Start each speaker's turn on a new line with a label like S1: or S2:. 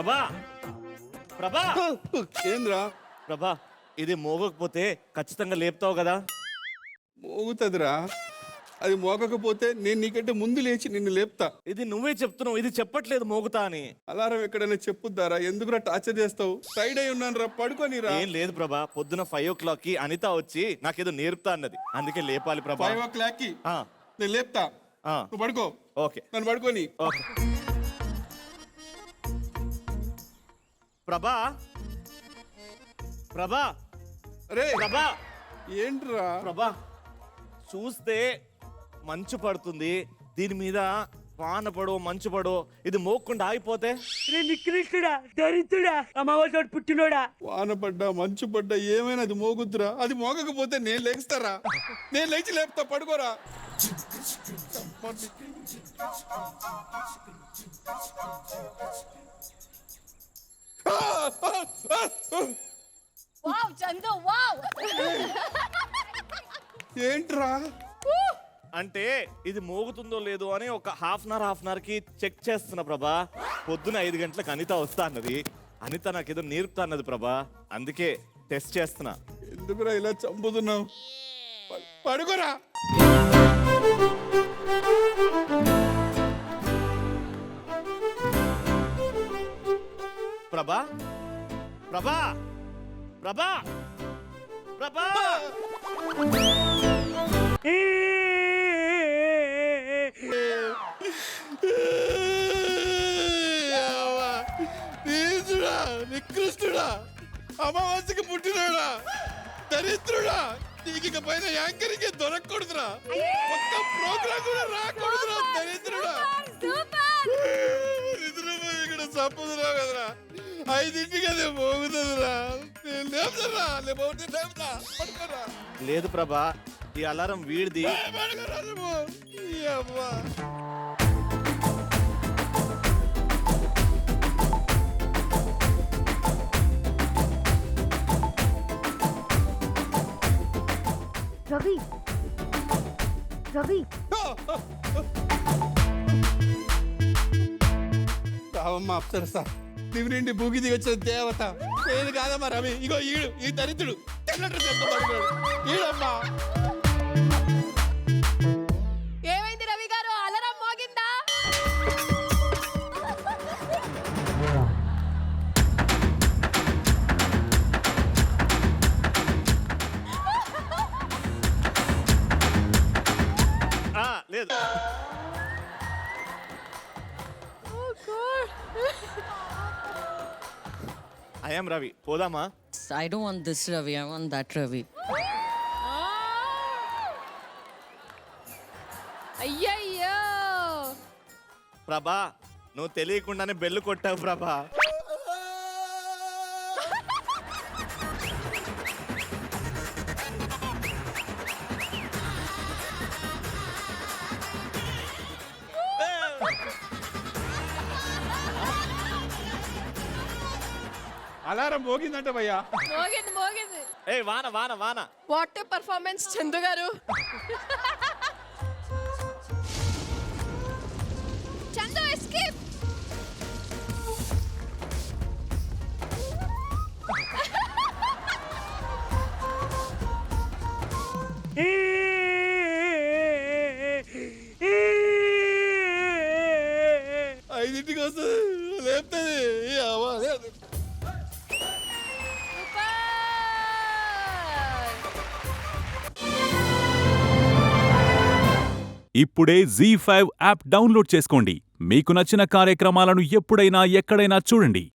S1: ప్రభా ప్రభా
S2: ఏంద్రా
S1: ప్రభా ఇది మోగకపోతే ఖచ్చితంగా లేపుతావు కదా?
S2: మోగుతుందిరా. అది మోగకపోతే నేను నీకంటే ముందు లేచి నిన్ను లేపుతా.
S1: ఇది నువ్వే చెప్తున్నావు, ఇది చెప్పట్లేదు మోగుతా అని.
S2: అలారం ఎక్కడైనా చెప్పుద్దారా? ఎందుకురా టార్చర్ చేస్తావు? టైడ్ అయి ఉన్నాను రా, పడుకోనిరా.
S1: ఏం లేదు ప్రభా, పొద్దున 5 o'clock కి అనిత వచ్చి నాకేదో నేర్పుతా అన్నది, అందుకే లేపాలి ప్రభా.
S2: 5 o'clock కి
S1: ఆ,
S2: నేను లేపుతా.
S1: ఆ,
S2: నువ్వు పడుకో.
S1: ఓకే
S2: నన్ను పడుకోని.
S1: ఓకే. ప్రభా ప్రభా
S2: అరే
S1: ప్రభా
S2: ఏంట్రా?
S1: ప్రభా చూస్తే మంచు పడుతుంది, దీని మీద వాన పడో మంచు పడో, ఇది మోక్కుండా ఆగిపోతే?
S3: నికృష్టుడా, దరిద్రుడా, అమ్మవారి పుట్టినోడా.
S2: వాన పడ్డా మంచు పడ్డా ఏమైనా అది మోగుద్దురా. అది మోగకపోతే నేను లేస్తారా? నేను లేచి లేపుతా, పడుకోరా.
S4: Wow Chandu wow.
S2: ఏంట్రా?
S1: అంటే ఇది మోగుతుందో లేదో అని ఒక హాఫ్ అన్ అవర్ కి చెక్ చేస్తున్నా ప్రభా. పొద్దున 5 గంటలకు అనిత వస్తా అన్నది, అనిత నాకేదో నేర్పుతా అన్నది ప్రభా, అందుకే టెస్ట్ చేస్తున్నా.
S2: ఎందుకురా ఇలా చంపుతున్నావు? పడుకోరా.
S1: ప్రభా ప్రభా ప్రభా ప్రభా
S2: నీచుడా, నికృష్టుడా, అమావాస్యకి పుట్టినోడా, దరిద్రుడా, నీకు ఇక పైన యాంకరింగ్ దొరకకూడదురా. ఒక్క ప్రోగ్రామ్ కూడా రాకూడదురా, దరిద్రుడా. నిద్రపోయి ఇక్కడ చంపుదురా కదరా. 5ంటికి అదే మోగుతుందిరా. నేను లేపుతారా? లేకపోతే లేపుతా, పడుకోరా.
S1: లేదు ప్రభా, ఈ అలారం వీడిది.
S2: పడుకోరా నువ్వు. ఈ అవ్వ.
S4: రవి రవి
S2: రావమ్మా అప్సరస, దివి నుండి భూకి దిగి వచ్చిన దేవత. నేను కాదమ్మా రవి. ఇగో ఈడు, ఈ దరిద్రుడు తెల్ల డ్రెస్ వేసుకొని పడుకున్నాడు. ఈడమ్మా.
S4: ఏమైంది రవి గారు, అలారం మోగిందా?
S1: లేదు. I am Ravi. పోదామా?
S5: I don't want this Ravi, I want that Ravi.
S4: అయ్యయ్యో.
S1: ప్రభా నువ్వు తెలియకుండానే బెల్లు కొట్టావు ప్రభా.
S2: అలారం మోగిందంట భయ్యా.
S4: మోగింది మోగింది.
S1: ఏ వాన వాన వాన.
S4: వాట్ ఏ పర్ఫార్మెన్స్ చందు గారు. చందు ఎస్కేప్.
S2: ఐదింటికి వస్తుంది, లేపుతుంది. ఈ అవ్వ లేదు.
S6: ఇప్పుడే జీ5 యాప్ డౌన్లోడ్ చేసుకోండి. మీకు నచ్చిన కార్యక్రమాలను ఎప్పుడైనా ఎక్కడైనా చూడండి.